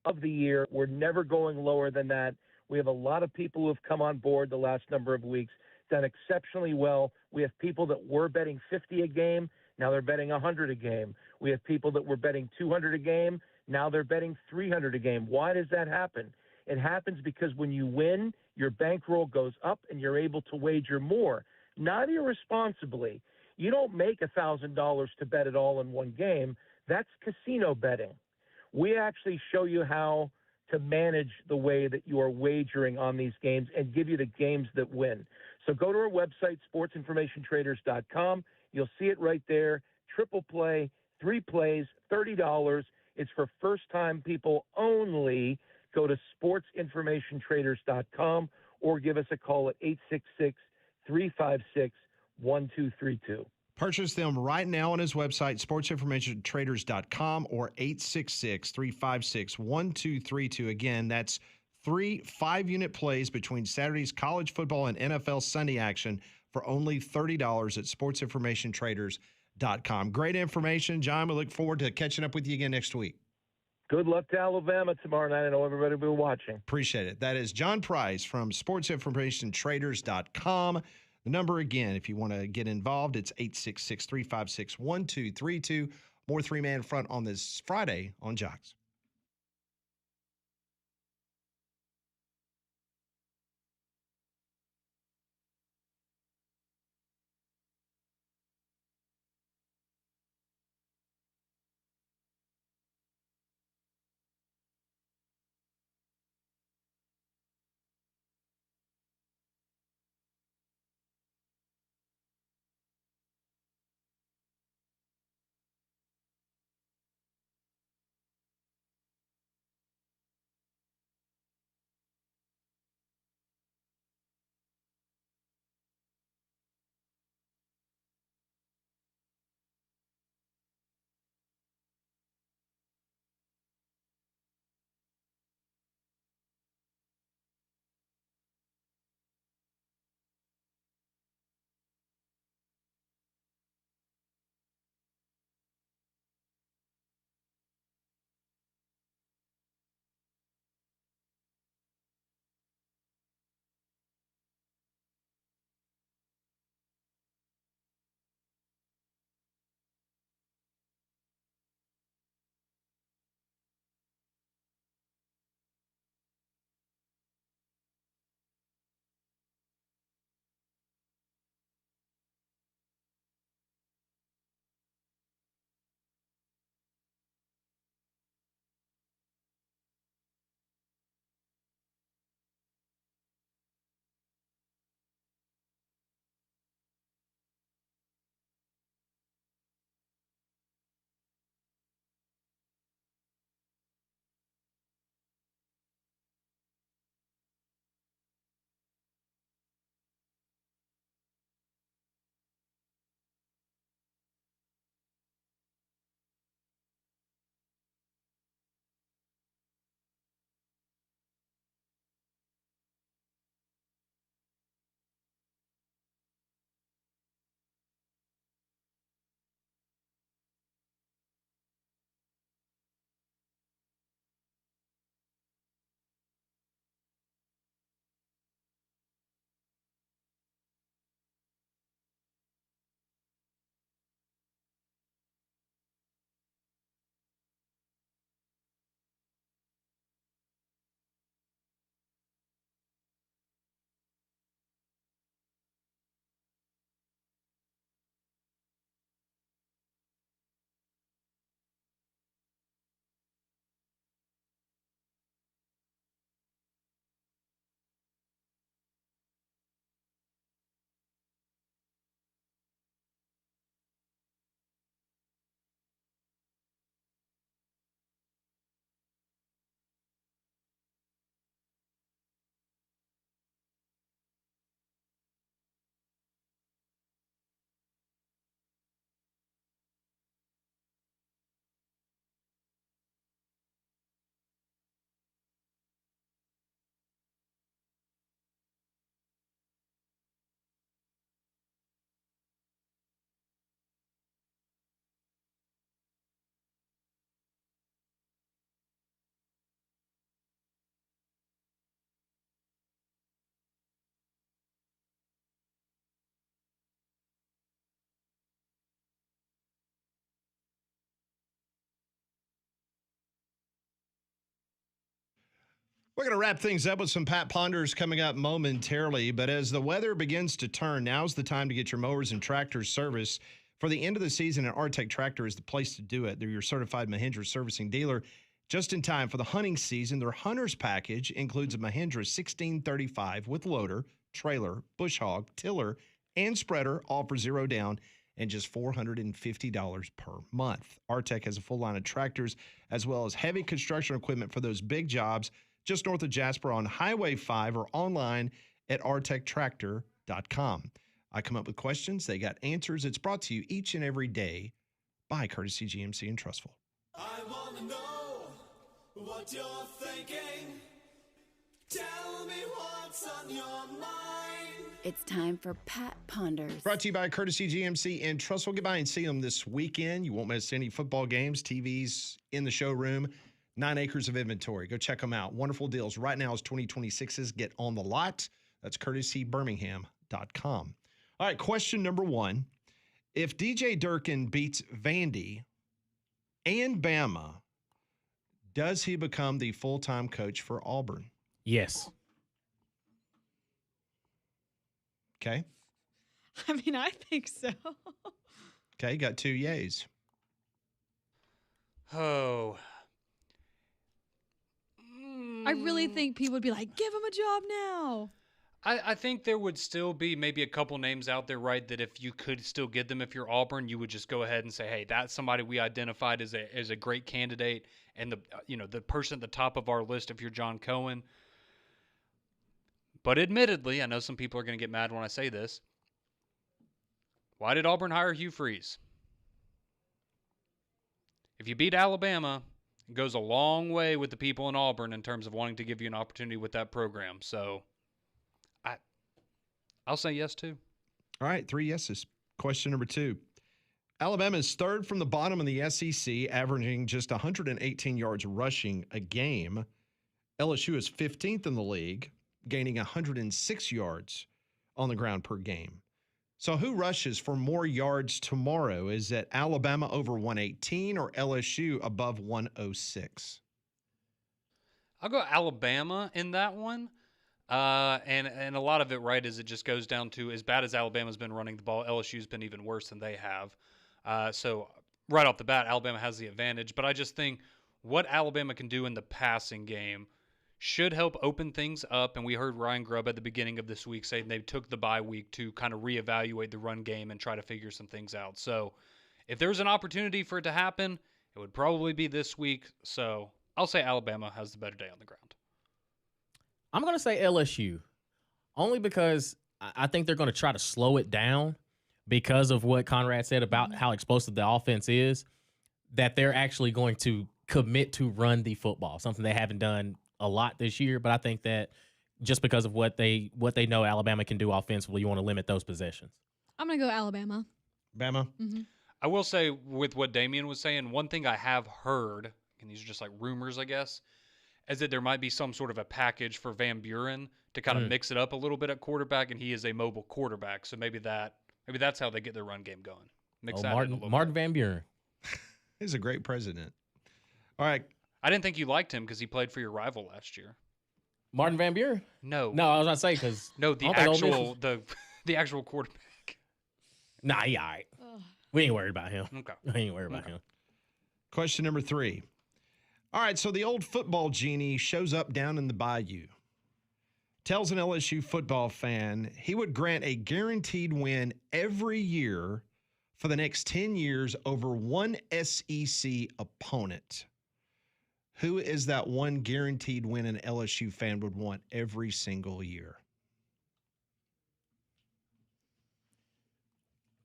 S6: of the year. We're never going lower than that. We have a lot of people who have come on board the last number of weeks, done exceptionally well. We have people that were betting 50 a game. Now they're betting 100 a game. We have people that were betting 200 a game. Now they're betting 300 a game. Why does that happen? It happens because when you win, your bankroll goes up and you're able to wager more, not irresponsibly. You don't make $1,000 to bet it all in one game. That's casino betting. We actually show you how to manage the way that you are wagering on these games and give you the games that win. So go to our website, sportsinformationtraders.com. You'll see it right there. Triple play, 3 plays, $30. It's for first-time people only. Go to sportsinformationtraders.com or give us a call at 866-356-1232.
S1: Purchase them right now on his website, sportsinformationtraders.com, or 866-356-1232. Again, that's 3 5-unit plays between Saturday's college football and NFL Sunday action for only $30 at sportsinformationtraders.com. Great information, John. We look forward to catching up with you again next week.
S6: Good luck to Alabama tomorrow night. I know everybody will be watching.
S1: Appreciate it. That is John Price from sportsinformationtraders.com. The number again, if you want to get involved, it's 866-356-1232. More three-man front on this Friday on Jocks. We're going to wrap things up with some Pat Ponders coming up momentarily, but as the weather begins to turn, now's the time to get your mowers and tractors serviced. For the end of the season, an Artec Tractor is the place to do it. They're your certified Mahindra servicing dealer. Just in time for the hunting season, their Hunter's Package includes a Mahindra 1635 with loader, trailer, bush hog, tiller, and spreader, all for $0 down and just $450 per month. Artec has a full line of tractors as well as heavy construction equipment for those big jobs just north of Jasper on Highway 5 or online at artectractor.com. I come up with questions. They got answers. It's brought to you each and every day by Courtesy GMC and Trustful.
S7: I want to know what you're thinking. Tell me what's on your mind.
S8: It's time for Pat Ponders.
S1: Brought to you by Courtesy GMC and Trussville. Get by and see them this weekend. You won't miss any football games, TVs in the showroom, 9 acres of inventory. Go check them out. Wonderful deals. Right now is 2026's Get on the Lot. That's courtesybirmingham.com. All right, question number 1. If DJ Durkin beats Vandy and Bama, does he become the full-time coach for Auburn?
S4: Yes.
S1: Okay.
S5: I mean, I think so.
S1: Okay, got 2 yays.
S2: Oh.
S5: I really think people would be like, give him a job now.
S2: I think there would still be maybe a couple names out there, right, that if you could still get them if you're Auburn, you would just go ahead and say, hey, that's somebody we identified as a great candidate, and the person at the top of our list if you're John Cohen. But admittedly, I know some people are going to get mad when I say this. Why did Auburn hire Hugh Freeze? If you beat Alabama, it goes a long way with the people in Auburn in terms of wanting to give you an opportunity with that program. So I'll say yes, too.
S1: All right, 3 yeses. Question number 2. Alabama is third from the bottom in the SEC, averaging just 118 yards rushing a game. LSU is 15th in the league, gaining 106 yards on the ground per game. So who rushes for more yards tomorrow? Is it Alabama over 118 or LSU above 106?
S2: I'll go Alabama in that one. And a lot of it, right, is it just goes down to as bad as Alabama's been running the ball, LSU's been even worse than they have. So right off the bat, Alabama has the advantage. But I just think what Alabama can do in the passing game should help open things up. And we heard Ryan Grubb at the beginning of this week saying they took the bye week to kind of reevaluate the run game and try to figure some things out. So if there's an opportunity for it to happen, it would probably be this week. So I'll say Alabama has the better day on the ground.
S4: I'm going to say LSU, only because I think they're going to try to slow it down because of what Conrad said about how explosive the offense is, that they're actually going to commit to run the football, something they haven't done a lot this year. But I think that just because of what they know Alabama can do offensively, you want to limit those possessions.
S5: I'm going to go Alabama.
S1: Bama?
S5: Mm-hmm.
S2: I will say with what Damian was saying, one thing I have heard, and these are just like rumors, I guess, is that there might be some sort of a package for Van Buren to kind of mix it up a little bit at quarterback, and he is a mobile quarterback. So maybe that's how they get their run game going.
S4: Martin Van Buren.
S1: He's a great president. All right.
S2: I didn't think you liked him because he played for your rival last year.
S4: Martin Van Buren?
S2: No,
S4: I was going to say because
S2: the actual quarterback.
S4: Nah, he all right. We ain't worried about him.
S2: Okay,
S4: we ain't worried about him.
S1: Question number 3. All right, so the old football genie shows up down in the bayou, tells an LSU football fan he would grant a guaranteed win every year for the next 10 years over one SEC opponent. Who is that one guaranteed win an LSU fan would want every single year?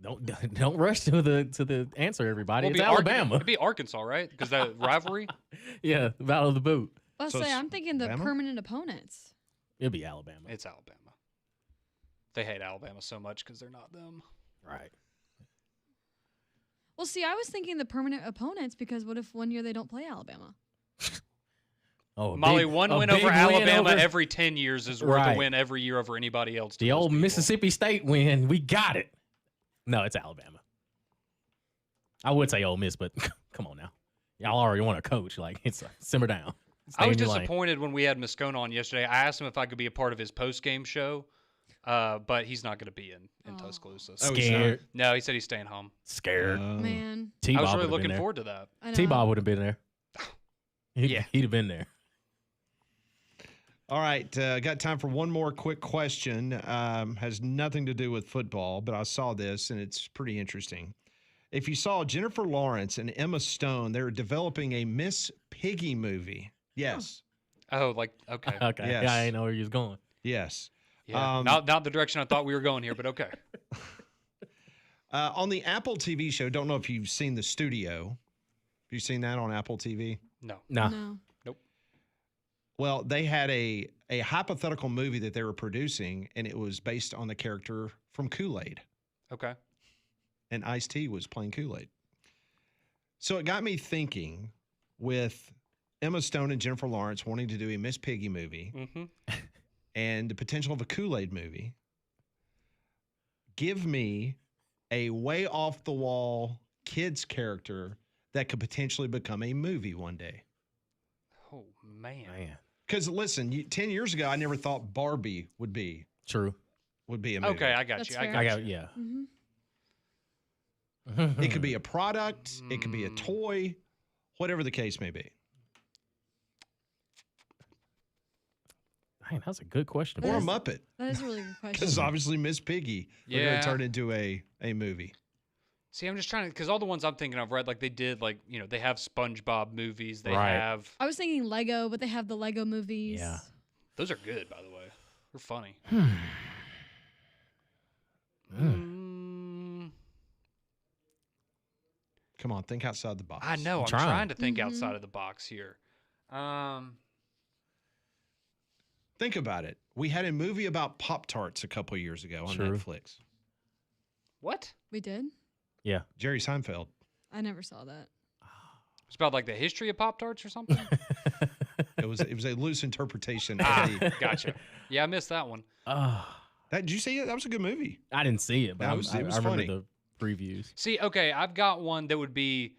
S4: Don't rush to the answer, everybody. It's Alabama.
S2: It'd be Arkansas, right? Because that rivalry.
S4: Yeah, Battle of the Boot.
S5: I'm thinking the permanent opponents.
S4: It'll be Alabama.
S2: It's Alabama. They hate Alabama so much because they're not them.
S4: Right.
S5: Well, see, I was thinking the permanent opponents because what if one year they don't play Alabama?
S2: Molly, one win over Alabama every 10 years is worth a win every year over anybody else.
S4: The old Mississippi State win, we got it. No, it's Alabama. I would say Ole Miss, but come on now. Y'all already want a coach. Like, simmer down.
S2: I was disappointed when we had Moscone on yesterday. I asked him if I could be a part of his post-game show, but he's not going to be in Tuscaloosa. So.
S4: Scared?
S2: No, he said he's staying home.
S4: Scared.
S5: Man.
S2: I was really looking forward to that.
S4: T-Bob would have been there. He'd have been there.
S1: All right, got time for one more quick question. Has nothing to do with football, but I saw this, and it's pretty interesting. If you saw Jennifer Lawrence and Emma Stone, they're developing a Miss Piggy movie. Yes.
S2: Oh, like, okay.
S4: Okay.
S1: Yes.
S4: Yeah, I didn't know where you was going.
S1: Yes.
S2: Yeah. Not the direction I thought we were going here, but okay.
S1: On the Apple TV show, don't know if you've seen The Studio. Have you seen that on Apple TV?
S2: No.
S5: No.
S1: Well, they had a a hypothetical movie that they were producing, and it was based on the character from Kool-Aid.
S2: Okay.
S1: And Ice-T was playing Kool-Aid. So it got me thinking with Emma Stone and Jennifer Lawrence wanting to do a Miss Piggy movie and the potential of a Kool-Aid movie. Give me a way off the wall kids character that could potentially become a movie one day.
S2: Oh, man.
S1: Because listen, 10 years ago, I never thought Barbie would be
S4: True.
S1: a movie.
S2: Okay, I got
S5: That's
S2: you.
S5: fair.
S2: I got you.
S4: Yeah.
S1: It could be a product. It could be a toy, whatever the case may be.
S4: Man, that's a good question.
S1: Or a
S5: That
S1: Muppet.
S5: That is a really good question.
S1: Because obviously Miss Piggy, we're going
S2: Yeah.
S1: to turn into a movie.
S2: See, I'm just trying to, because all the ones I'm thinking of, right? Like they did, like, you know, they have SpongeBob movies. They
S4: Right.
S2: have,
S5: I was thinking Lego, but they have the Lego movies.
S4: Yeah.
S2: those are good, by the way. They're funny.
S1: Come on, think outside the box.
S2: I know. I'm
S4: trying.
S2: trying to think outside of the box here.
S1: Think about it. We had a movie about Pop-Tarts a couple years ago on
S4: True.
S1: Netflix.
S2: What?
S5: We did?
S4: Yeah.
S1: Jerry Seinfeld.
S5: I never saw that.
S2: It's about like the history of Pop-Tarts or something?
S1: It was a loose interpretation.
S2: Gotcha. Yeah, I missed that one.
S1: Did you see it? That was a good movie.
S4: I didn't see it, but
S1: No,
S4: I
S1: it was
S4: remember
S1: funny.
S4: the previews.
S2: See, okay, I've got one that would be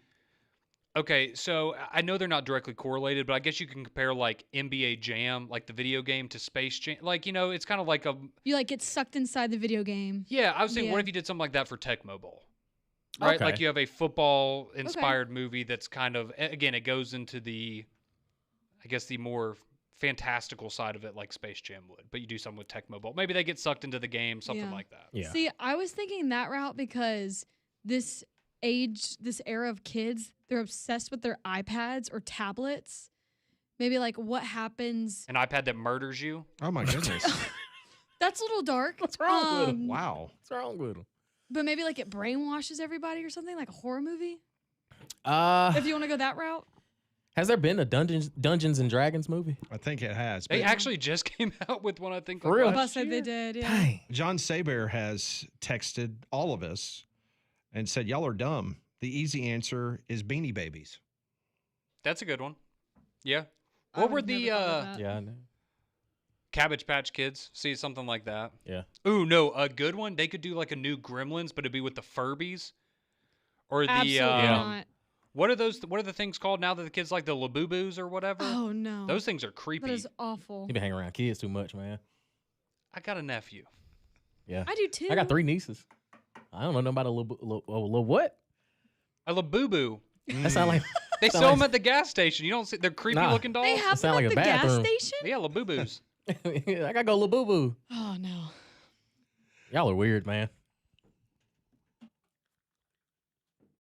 S2: okay. So I know they're not directly correlated, but I guess you can compare like NBA Jam, like the video game, to Space Jam. Like, you know, it's kind of like a
S5: You like get sucked inside the video game.
S2: yeah. I was saying, what
S5: Yeah.
S2: if you did something like that for Tecmo Bowl? Right,
S4: Okay.
S2: like you have a football-inspired movie that's kind of again, it goes into the, I guess, the more fantastical side of it, like Space Jam would. But you do something with Tecmo Bowl. Maybe they get sucked into the game, something
S5: Yeah.
S2: like that.
S4: Yeah.
S5: See, I was thinking that route because this era of kids, they're obsessed with their iPads or tablets. Maybe like what happens.
S2: An iPad that murders you.
S1: Oh my goodness.
S5: That's a little dark.
S4: What's wrong with 'em?
S1: Wow.
S4: What's wrong with them?
S5: But maybe like it brainwashes everybody or something, like a horror movie.
S4: Uh,
S5: If you want to go that route.
S4: has there been a Dungeons and Dragons movie?
S1: I think it has.
S2: They
S1: But
S2: actually just came out with one, I think.
S4: For
S2: like
S4: real?
S2: last
S5: Bus said
S2: year.
S5: they did, yeah.
S4: Dang.
S1: John Saber has texted all of us and said, y'all are dumb. The easy answer is Beanie Babies.
S2: That's a good one. Yeah.
S5: I
S2: What were
S5: would
S2: the
S5: never thought of that.
S4: Yeah, I know.
S2: Cabbage Patch Kids? See, something like that.
S4: Yeah.
S2: Ooh, no, a good one. They could do like a new Gremlins, but it'd be with the Furbies. Or the
S5: Absolutely not.
S2: what are those? What are the things called now that the kids like, the Labubu's or whatever?
S5: Oh no.
S2: Those things are creepy.
S5: That is awful.
S4: You been hanging around kids too much, man.
S2: I got a nephew.
S4: Yeah.
S5: I do too.
S4: I got 3 nieces. I don't know nothing about a little what?
S2: A Labubu.
S4: That sound like
S2: They
S4: Sound
S2: sell
S4: like-
S2: them at the gas station. You don't see they're creepy
S4: Nah.
S2: looking dolls.
S5: They have
S4: sound
S5: them
S4: like
S5: at
S4: a
S5: the gas
S4: bathroom.
S5: station?
S2: Yeah, Labubus.
S4: I gotta go little boo boo.
S5: Oh no.
S4: Y'all are weird, man.